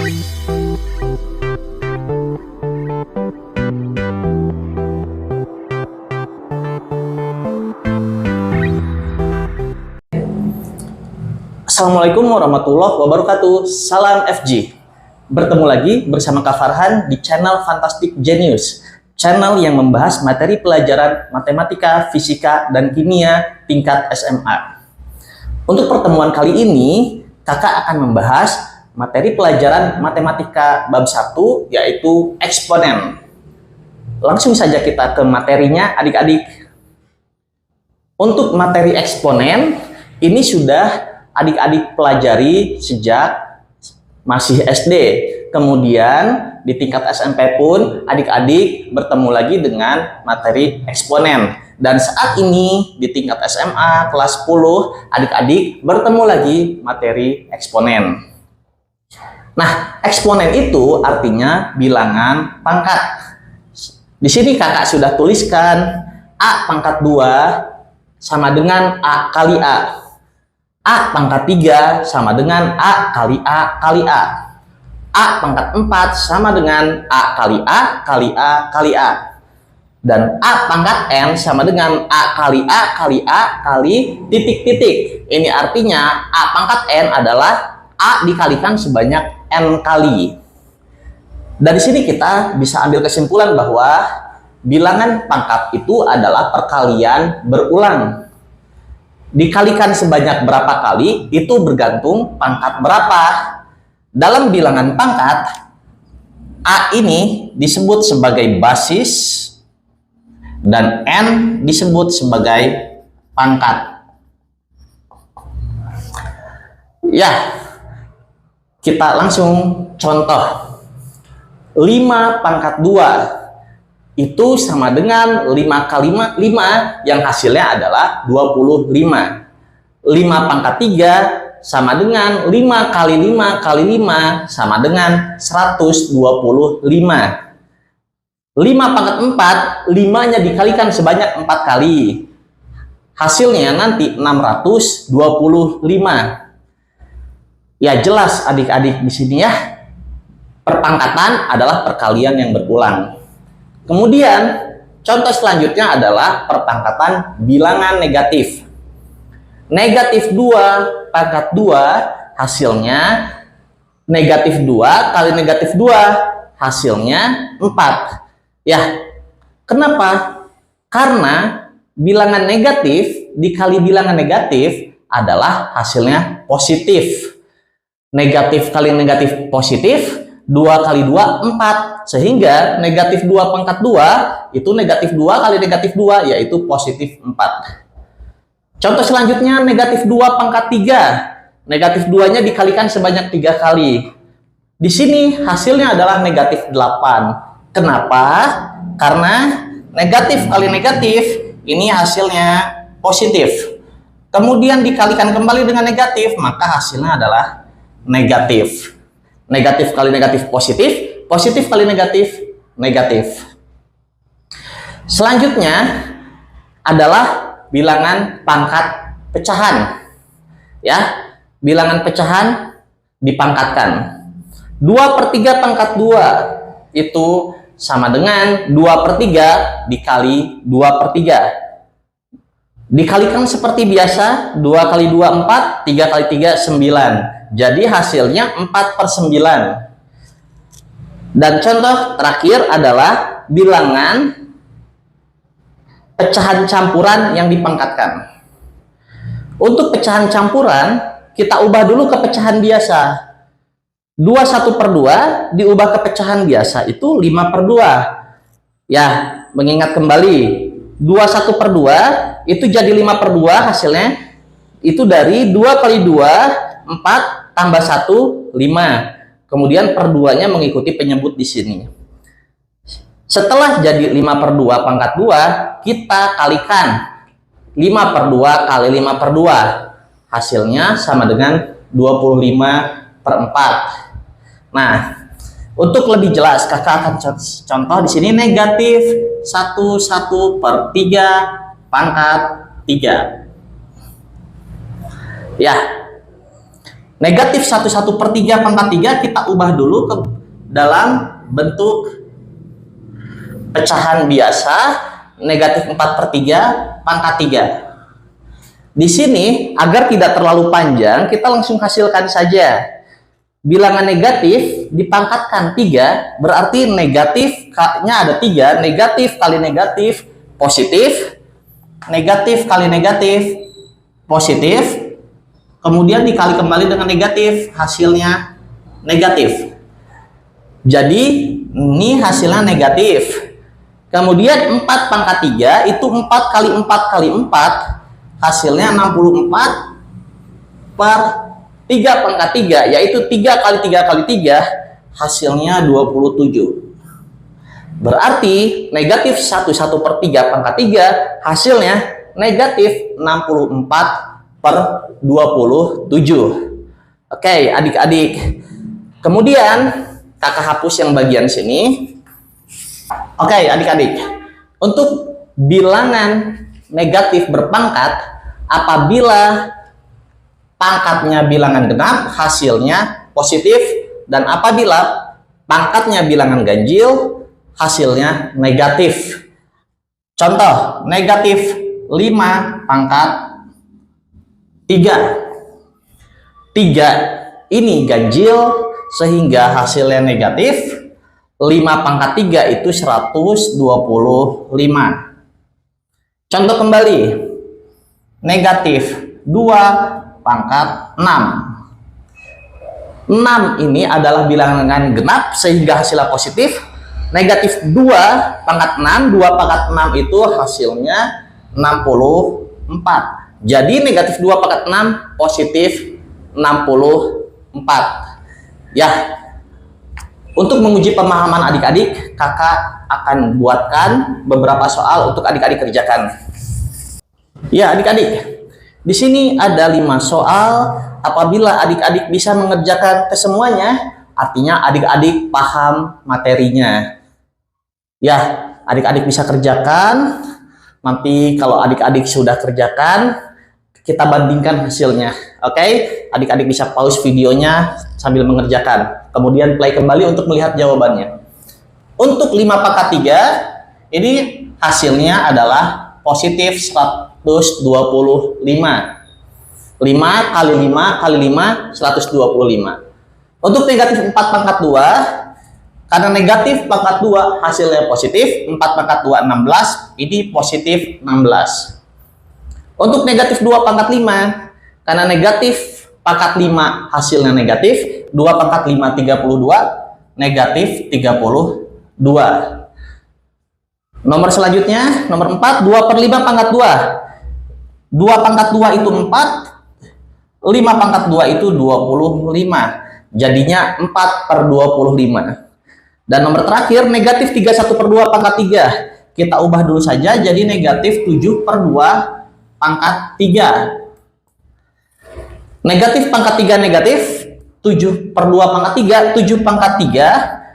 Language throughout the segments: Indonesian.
Assalamualaikum warahmatullahi wabarakatuh. Salam FG. Bertemu lagi bersama Kak Farhan di channel Fantastic Genius, channel yang membahas materi pelajaran matematika, fisika, dan kimia tingkat SMA. Untuk pertemuan kali ini, kakak akan membahas materi pelajaran matematika bab 1, yaitu eksponen. Langsung saja kita ke materinya, adik-adik. Untuk materi eksponen, ini sudah adik-adik pelajari sejak masih SD. Kemudian di tingkat SMP pun adik-adik bertemu lagi dengan materi eksponen. Dan saat ini di tingkat SMA kelas 10, adik-adik bertemu lagi materi eksponen. Nah, eksponen itu artinya bilangan pangkat. Di sini kakak sudah tuliskan A pangkat 2 sama dengan A kali A. A pangkat 3 sama dengan A kali A kali A. A pangkat 4 sama dengan A kali A kali A kali A. Dan A pangkat N sama dengan A kali A kali A kali titik-titik. Ini artinya A pangkat N adalah A dikalikan sebanyak N kali. Dari sini kita bisa ambil kesimpulan bahwa bilangan pangkat itu adalah perkalian berulang. Dikalikan sebanyak berapa kali itu bergantung pangkat berapa. Dalam bilangan pangkat, A ini disebut sebagai basis dan N disebut sebagai pangkat. Ya, kita langsung contoh. 5 pangkat 2 itu sama dengan 5 kali 5 yang hasilnya adalah 25. 5 pangkat 3 sama dengan 5 kali 5 kali 5 sama dengan 125. 5 pangkat 4, 5-nya dikalikan sebanyak 4 kali. Hasilnya nanti 625. Ya jelas adik-adik di sini ya. Perpangkatan adalah perkalian yang berulang. Kemudian, contoh selanjutnya adalah perpangkatan bilangan negatif. Negatif 2 pangkat 2 hasilnya negatif 2 kali negatif 2 hasilnya 4. Ya, kenapa? Karena bilangan negatif dikali bilangan negatif adalah hasilnya positif. Negatif kali negatif positif, 2 kali 2, 4. Sehingga negatif 2 pangkat 2 itu negatif 2 kali negatif 2, yaitu positif 4. Contoh selanjutnya negatif 2 pangkat 3. Negatif 2-nya dikalikan sebanyak 3 kali. Di sini hasilnya adalah negatif 8. Kenapa? Karena negatif kali negatif ini hasilnya positif. Kemudian dikalikan kembali dengan negatif, maka hasilnya adalah negatif. Negatif kali negatif positif, positif kali negatif, negatif. Selanjutnya adalah bilangan pangkat pecahan. Ya, bilangan pecahan dipangkatkan. 2/3 pangkat 2 itu sama dengan 2/3 dikali 2/3. Dikalikan seperti biasa, 2 kali 2, 4, 3 kali 3, 9. Jadi hasilnya 4/9. Dan contoh terakhir adalah bilangan pecahan campuran yang dipangkatkan. Untuk pecahan campuran, kita ubah dulu ke pecahan biasa. 21/2 diubah ke pecahan biasa itu 5/2. Ya, mengingat kembali, 21/2 itu jadi 5/2 hasilnya. Itu dari 2 kali 2, 4 tambah 1, 5. Kemudian per 2-nya mengikuti penyebut di sini. Setelah jadi 5/2 pangkat 2, kita kalikan 5/2 kali 5/2. Hasilnya sama dengan 25/4. Nah, untuk lebih jelas kakak akan contoh di sini negatif 1/3 pangkat 3. Ya, Negatif 1/1/3 pangkat 3 kita ubah dulu ke dalam bentuk pecahan biasa, negatif 4/3 pangkat 3. Di sini, agar tidak terlalu panjang, kita langsung hasilkan saja. Bilangan negatif dipangkatkan 3, berarti negatifnya ada 3, negatif kali negatif, positif, negatif kali negatif, positif, kemudian dikali kembali dengan negatif, hasilnya negatif. Jadi ini hasilnya negatif. Kemudian 4 pangkat 3 itu 4 kali 4 kali 4, hasilnya 64 per 3 pangkat 3, yaitu 3 kali 3 kali 3, hasilnya 27. Berarti negatif 1/1/3 pangkat 3, hasilnya negatif 64 per 27. Oke, adik-adik. Kemudian kakak hapus yang bagian sini. Oke, adik-adik. Untuk bilangan negatif berpangkat, apabila pangkatnya bilangan genap, hasilnya positif, dan apabila pangkatnya bilangan ganjil, hasilnya negatif. Contoh, negatif 5 pangkat 3. 3 ini ganjil sehingga hasilnya negatif. 5 pangkat 3 itu 125. Contoh kembali, negatif 2 pangkat 6. 6 ini adalah bilangan genap sehingga hasilnya positif. Negatif 2 pangkat 6, 2 pangkat 6 itu hasilnya 64. Jadi negatif 2 pangkat 6 positif 64. Ya, untuk menguji pemahaman adik-adik, kakak akan buatkan beberapa soal untuk adik-adik kerjakan. Ya, adik-adik, di sini ada 5 soal. Apabila adik-adik bisa mengerjakan kesemuanya, artinya adik-adik paham materinya. Ya, adik-adik bisa kerjakan. Nanti kalau adik-adik sudah kerjakan, kita bandingkan hasilnya. Oke, adik-adik bisa pause videonya sambil mengerjakan. Kemudian play kembali untuk melihat jawabannya. Untuk 5 pangkat 3, ini hasilnya adalah positif 125. 5 kali 5 kali 5, 125. Untuk negatif 4 pangkat 2, karena negatif pangkat 2 hasilnya positif, 4 pangkat 2, 16, ini positif 16. Untuk negatif 2 pangkat 5, karena negatif pangkat 5 hasilnya negatif, 2 pangkat 5, 32, negatif 32. Nomor selanjutnya, nomor 4, 2 per 5 pangkat 2. 2 pangkat 2 itu 4, 5 pangkat 2 itu 25. Jadinya 4 per 25. Dan nomor terakhir, negatif 31/2 pangkat 3. Kita ubah dulu saja, jadi negatif 7/2 pangkat 3. Negatif pangkat 3 negatif, 7/2 pangkat 3, 7 pangkat 3,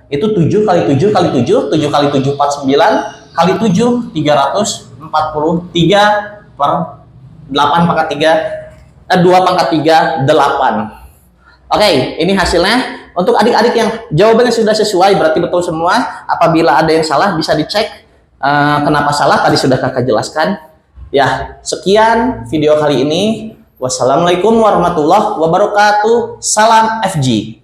itu 7 kali 7 kali 7, 7 kali 7, 49, kali 7, 343 per 8 pangkat 3, 2 pangkat 3, 8. Oke, ini hasilnya. Untuk adik-adik yang jawabannya sudah sesuai, berarti betul semua. Apabila ada yang salah, bisa dicek. Kenapa salah, tadi sudah kakak jelaskan. Ya, sekian video kali ini. Wassalamualaikum warahmatullahi wabarakatuh. Salam FG.